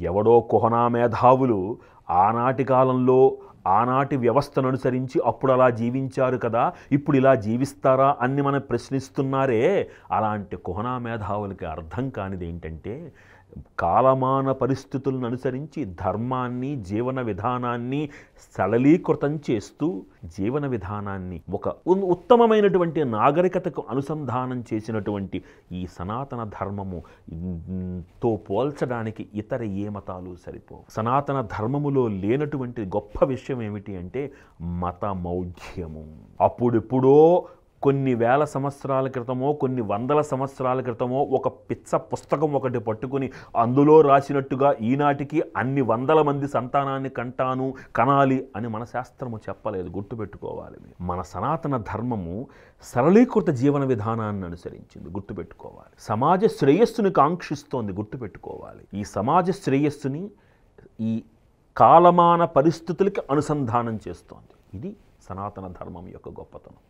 ఎవడో కుహనా మేధావులు ఆనాటి కాలంలో ఆనాటి వ్యవస్థను అనుసరించి అప్పుడు అలా జీవించారు కదా, ఇప్పుడు ఇలా జీవిస్తారా అని మనం ప్రశ్నిస్తున్నారే, అలాంటి కుహనా మేధావులకి అర్థం కానిది ఏంటంటే కాలమాన పరిస్థితులను అనుసరించి ధర్మాన్ని జీవన విధానాన్ని సరళీకృతం చేస్తూ జీవన విధానాన్ని ఒక ఉత్తమమైనటువంటి నాగరికతకు అనుసంధానం చేసినటువంటి ఈ సనాతన ధర్మము తో పోల్చడానికి ఇతర ఏ మతాలు సరిపోవు. సనాతన ధర్మములో లేనటువంటి గొప్ప విషయం ఏమిటి అంటే మతమౌఢ్యము. అప్పుడెప్పుడో కొన్ని వేల సంవత్సరాల క్రితమో కొన్ని వందల సంవత్సరాల క్రితమో ఒక పిచ్చ పుస్తకం ఒకటి పట్టుకుని అందులో రాసినట్టుగా ఈనాటికి అన్ని వందల మంది సంతానాన్ని కనాలి అని మన శాస్త్రము చెప్పలేదు. గుర్తుపెట్టుకోవాలి. మన సనాతన ధర్మము సరళీకృత జీవన విధానాన్ని అనుసరించింది. గుర్తుపెట్టుకోవాలి. సమాజ శ్రేయస్సుని కాంక్షిస్తోంది. గుర్తుపెట్టుకోవాలి. ఈ సమాజ శ్రేయస్సుని ఈ కాలమాన పరిస్థితులకి అనుసంధానం చేస్తోంది. ఇది సనాతన ధర్మం యొక్క గొప్పతనం.